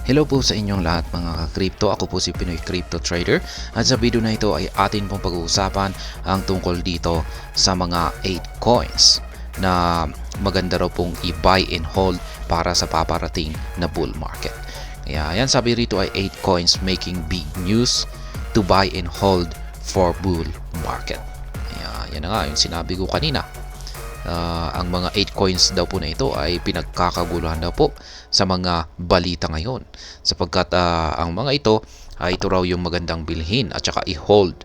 Hello po sa inyong lahat mga ka-crypto. Ako po si Pinoy Crypto Trader at sa video na ito ay atin pong pag-uusapan ang tungkol dito sa mga 8 coins na maganda raw pong i-buy and hold para sa paparating na bull market. Kaya yan, sabi rito ay 8 coins making big news to buy and hold for bull market. Kaya yan na nga yung sinabi ko kanina. Ang mga 8 coins daw po na ito ay pinagkakaguluhan daw po sa mga balita ngayon sapagkat ang mga ito ay ito raw yung magandang bilhin at saka i-hold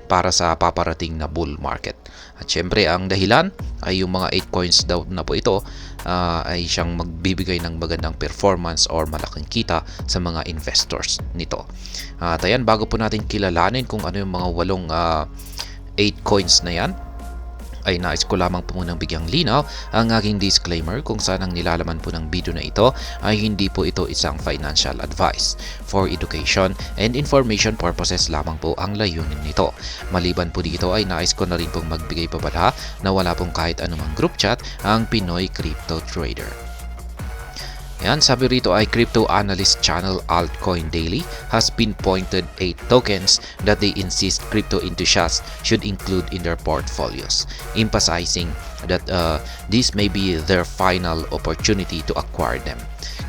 para sa paparating na bull market. At syempre ang dahilan ay yung mga 8 coins daw na po ito ay siyang magbibigay ng magandang performance or malaking kita sa mga investors nito. At ayan, bago po natin kilalanin kung ano yung mga 8 coins na yan, ay nais ko lamang po munang bigyang linaw ang aking disclaimer kung saan ang nilalaman po ng video na ito ay hindi po ito isang financial advice. For education and information purposes lamang po ang layunin nito. Maliban po dito ay nais ko na rin pong magbigay pabala na wala pong kahit anumang group chat ang Pinoy Crypto Trader. Yan, sabi rito ay crypto analyst channel Altcoin Daily has pinpointed 8 tokens that they insist crypto enthusiasts should include in their portfolios, emphasizing that this may be their final opportunity to acquire them.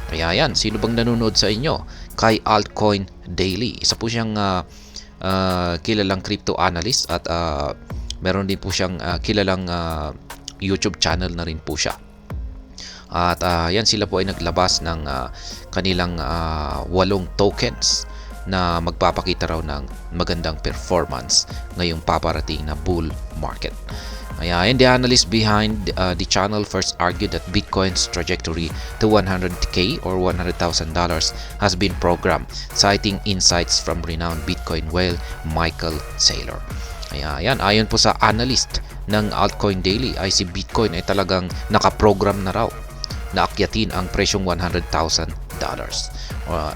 Kaya yan, sino bang nanonood sa inyo? Kay Altcoin Daily. Isa po siyang kilalang crypto analyst at meron din po siyang kilalang YouTube channel na rin po siya. At yan, sila po ay naglabas ng kanilang 8 tokens na magpapakita raw ng magandang performance ngayong paparating na bull market. Ayan, the analyst behind the channel first argued that Bitcoin's trajectory to 100k or $100,000 has been programmed, citing insights from renowned Bitcoin whale Michael Saylor. Ayan, ayon po sa analyst ng Altcoin Daily ay si Bitcoin ay talagang nakaprogram na raw na akyatin ang presyong $100,000.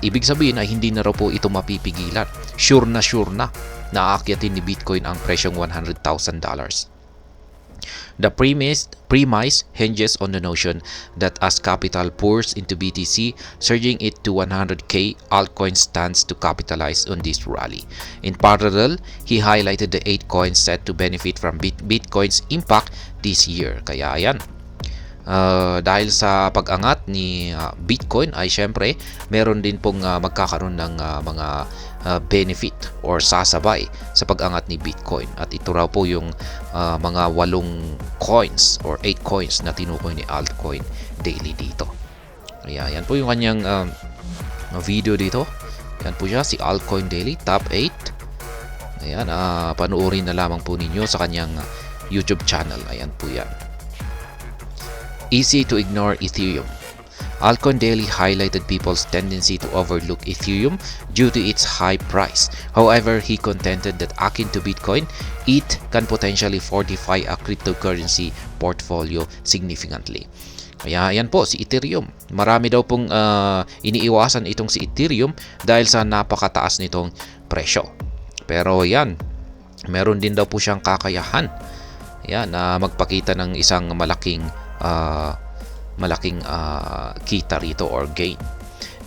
Ibig sabihin ay hindi na raw po ito mapipigilan. Sure na aakyatin ni Bitcoin ang presyong $100,000. The premise hinges on the notion that as capital pours into BTC, surging it to 100k, altcoin stands to capitalize on this rally. In parallel, he highlighted the 8 coins set to benefit from Bitcoin's impact this year. Kaya ayan, dahil sa pag-angat ni Bitcoin ay syempre meron din pong magkakaroon ng mga benefit or sasabay sa pag-angat ni Bitcoin, at ito raw po yung mga 8 coins or 8 coins na tinukoy ni Altcoin Daily dito. Kaya yan po yung kanyang video dito. Yan po siya, si Altcoin Daily Top 8. Ayan, panuorin na lamang po ninyo sa kanyang YouTube channel. Ayan po yan. Easy to ignore Ethereum. Altcoin Daily highlighted people's tendency to overlook Ethereum due to its high price. However, he contended that akin to Bitcoin, it can potentially fortify a cryptocurrency portfolio significantly. Kaya yan po, si Ethereum. Marami daw pong iniiwasan itong si Ethereum dahil sa napakataas nitong presyo. Pero yan, meron din daw po siyang kakayahan yan, na magpakita ng isang malaking kita rito or gain.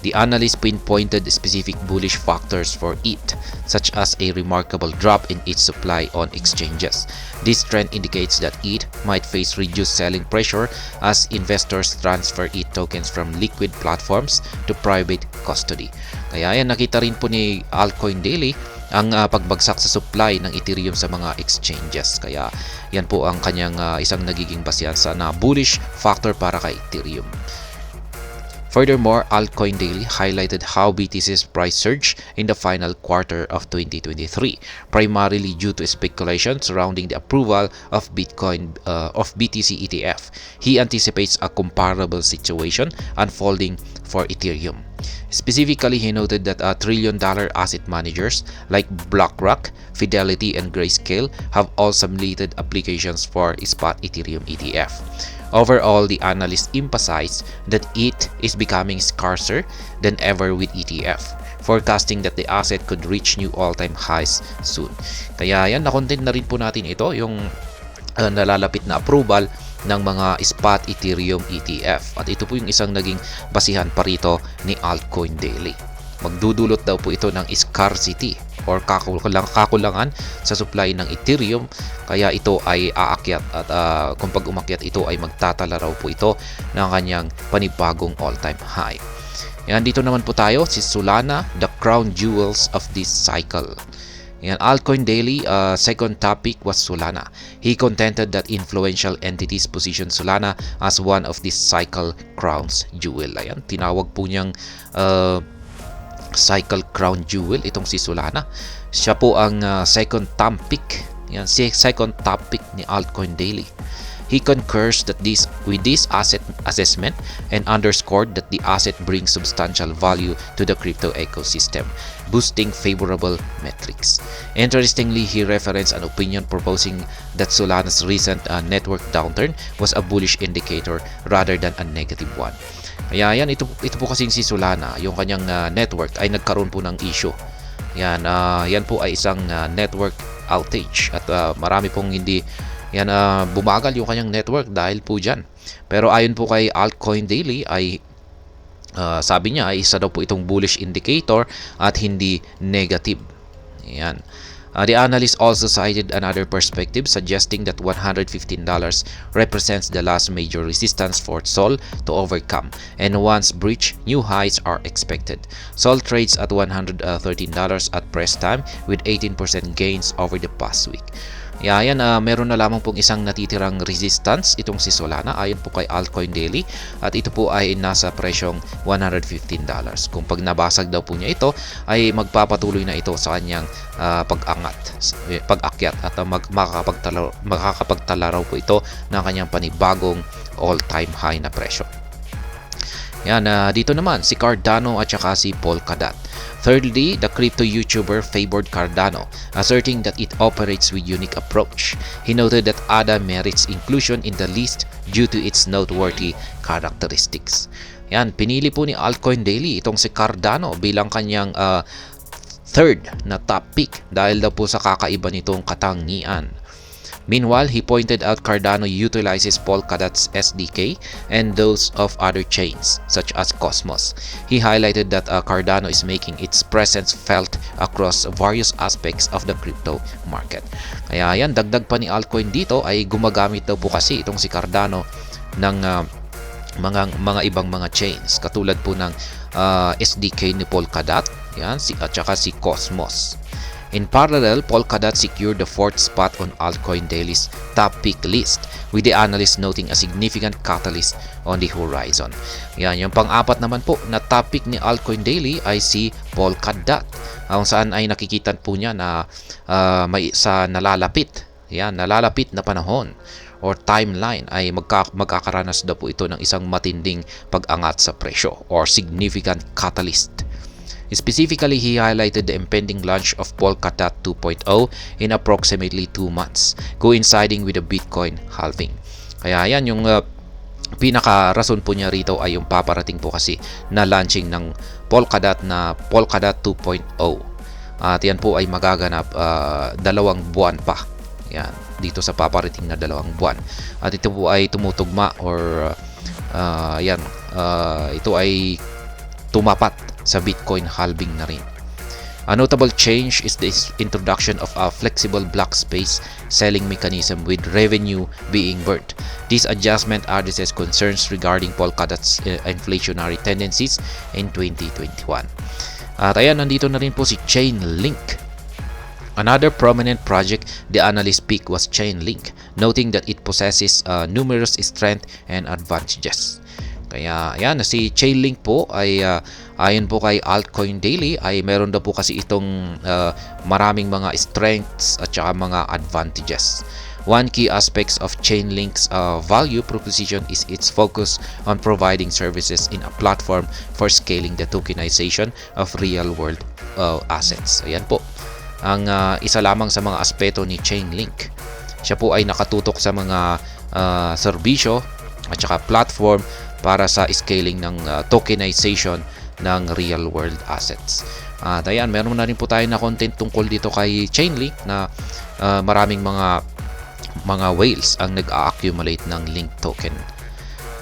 The analyst pinpointed specific bullish factors for it, such as a remarkable drop in its supply on exchanges. This trend indicates that it might face reduced selling pressure as investors transfer it tokens from liquid platforms to private custody. Kaya yan, nakita rin po ni Altcoin Daily ang pagbagsak sa supply ng Ethereum sa mga exchanges. Kaya yan po ang kanyang isang nagiging basehan sa bullish factor para kay Ethereum. Furthermore, Altcoin Daily highlighted how BTC's price surged in the final quarter of 2023, primarily due to speculation surrounding the approval of BTC ETF. He anticipates a comparable situation unfolding for Ethereum. Specifically, he noted that trillion-dollar asset managers like BlackRock, Fidelity, and Grayscale have all submitted applications for spot Ethereum ETF. Overall, the analyst emphasized that it is becoming scarcer than ever with ETF, forecasting that the asset could reach new all-time highs soon. Kaya yan, na-content na rin po natin ito, yung nalalapit na approval ng mga spot Ethereum ETF. At ito po yung isang naging basihan pa rito ni Altcoin Daily. Magdudulot daw po ito ng scarcity or kakulangan sa supply ng Ethereum, kaya ito ay aakyat at kung pag umakyat ito ay magtatala raw po ito ng kanyang panibagong all-time high. Yan, dito naman po tayo si Solana, the crown jewels of this cycle. Yan, Altcoin Daily, second topic was Solana. He contended that influential entities position Solana as one of this cycle crown's jewel. Ayan, tinawag po niyang cycle crown jewel itong si Solana. Siya po ang second topic. Yan, second topic ni Altcoin Daily. He concurs that with this asset assessment and underscored that the asset brings substantial value to the crypto ecosystem, boosting favorable metrics. Interestingly, he referenced an opinion proposing that Solana's recent network downturn was a bullish indicator rather than a negative one. Kaya yan, ito po kasing si Solana, yung kanyang network ay nagkaroon po ng issue. Yan, yan po ay isang network outage at marami pong hindi yan bumagal yung kanyang network dahil po dyan. Pero ayon po kay Altcoin Daily ay sabi niya ay isa daw po itong bullish indicator at hindi negative. Yan. The analyst also cited another perspective suggesting that $115 represents the last major resistance for Sol to overcome, and once breached, new highs are expected. Sol trades at $113 at press time with 18% gains over the past week. Yan, meron na lamang pong isang natitirang resistance itong si Solana ayon po kay Altcoin Daily, at ito po ay nasa presyong $115. Kung pag nabasag daw po niya ito ay magpapatuloy na ito sa kanyang pag-akyat at makakapagtala raw po ito ng kanyang panibagong all-time high na presyo. Yan, dito naman si Cardano at saka si Polkadot. Thirdly, the crypto YouTuber favored Cardano, asserting that it operates with unique approach. He noted that ADA merits inclusion in the list due to its noteworthy characteristics. Yan, pinili po ni Altcoin Daily itong si Cardano bilang kanyang third na top pick dahil daw po sa kakaiba nitong katangian. Meanwhile, he pointed out Cardano utilizes Polkadot's SDK and those of other chains, such as Cosmos. He highlighted that Cardano is making its presence felt across various aspects of the crypto market. Kaya yan, dagdag pa ni Altcoin dito ay gumagamit daw po kasi itong si Cardano ng mga ibang mga chains, katulad po ng SDK ni Polkadot, yan, at saka si Cosmos. In parallel, Polkadot secured the fourth spot on Altcoin Daily's top pick list, with the analyst noting a significant catalyst on the horizon. Yan, yung pang-apat naman po na top pick ni Altcoin Daily ay si Polkadot, kung saan ay nakikita po niya na may sa nalalapit na panahon or timeline ay magkakaranas daw po ito ng isang matinding pag-angat sa presyo or significant catalyst. Specifically, he highlighted the impending launch of Polkadot 2.0 in approximately 2 months, coinciding with the Bitcoin halving. Kaya yan, yung pinaka-rason po niya rito ay yung paparating po kasi na launching ng Polkadot na Polkadot 2.0. At yan po ay magaganap 2 buwan pa. Yan, dito sa paparating na 2 buwan. At ito po ay tumutugma or ito ay tumapat sa Bitcoin halving na rin. A notable change is the introduction of a flexible block space selling mechanism with revenue being burnt. This adjustment addresses concerns regarding Polkadot's inflationary tendencies in 2021. At ayan, nandito na rin po si Chainlink. Another prominent project the analyst picked was Chainlink, noting that it possesses numerous strengths and advantages. Kaya ayan, si Chainlink po ay ayon po kay Altcoin Daily ay meron daw po kasi itong maraming mga strengths at saka mga advantages. One key aspect of Chainlink's value proposition is its focus on providing services in a platform for scaling the tokenization of real-world assets. Ayan po ang isa lamang sa mga aspeto ni Chainlink. Siya po ay nakatutok sa mga serbisyo at saka platform para sa scaling ng tokenization ng real world assets. At ayan, meron na rin po tayo na content tungkol dito kay Chainlink na maraming mga mga whales ang nag-accumulate ng link token.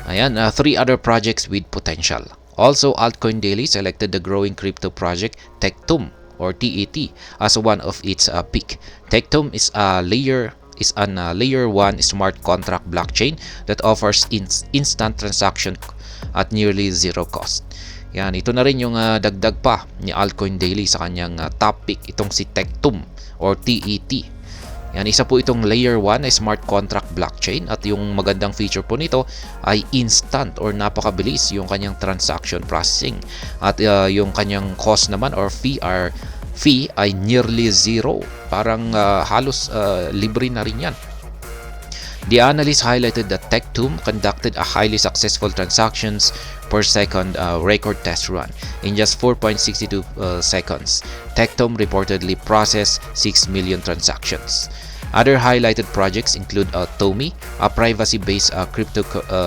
Ayan, 3 other projects with potential. Also, Altcoin Daily selected the growing crypto project Tectum or TET as one of its pick. Tectum is a layer 1 smart contract blockchain that offers instant transaction at nearly zero cost. Yan, ito na rin yung dagdag pa ni Altcoin Daily sa kanyang top pick, itong si Tectum or TET. Yan, isa po itong layer 1 na smart contract blockchain at yung magandang feature po nito ay instant or napakabilis yung kanyang transaction processing at yung kanyang cost naman or fee ay nearly zero. Parang halos libre na rin yan. The analyst highlighted that Tectum conducted a highly successful transactions per second record test run. In just 4.62 seconds, Tectum reportedly processed 6 million transactions. Other highlighted projects include Tomi, a privacy-based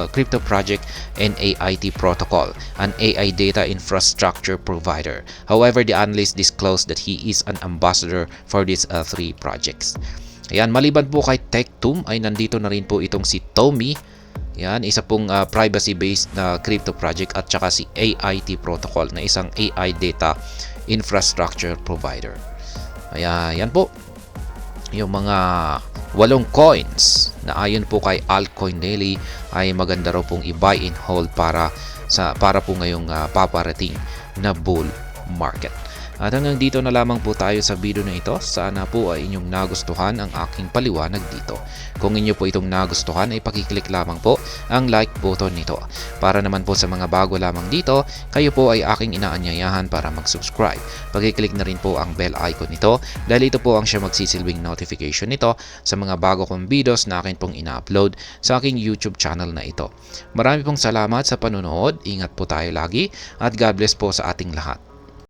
crypto project, and AIT Protocol, an AI data infrastructure provider. However, the analyst disclosed that he is an ambassador for these 3 projects. Ayan, maliban po kay Tectum ay nandito na rin po itong si Tomi. Yan, isa pong privacy-based na crypto project at saka si AIT Protocol na isang AI data infrastructure provider. Ayan, yan po yung mga 8 coins na ayon po kay Altcoin Daily ay maganda raw pong i-buy and hold para po ngayong paparating na bull market. At hanggang dito na lamang po tayo sa video na ito. Sana po ay inyong nagustuhan ang aking paliwanag dito. Kung inyo po itong nagustuhan ay pakiclick lamang po ang like button nito. Para naman po sa mga bago lamang dito, kayo po ay aking inaanyayahan para mag-subscribe. Pakiclick na rin po ang bell icon nito dahil ito po ang siya magsisilbing notification nito sa mga bago kong videos na akin pong ina-upload sa aking YouTube channel na ito. Marami pong salamat sa panonood. Ingat po tayo lagi at God bless po sa ating lahat.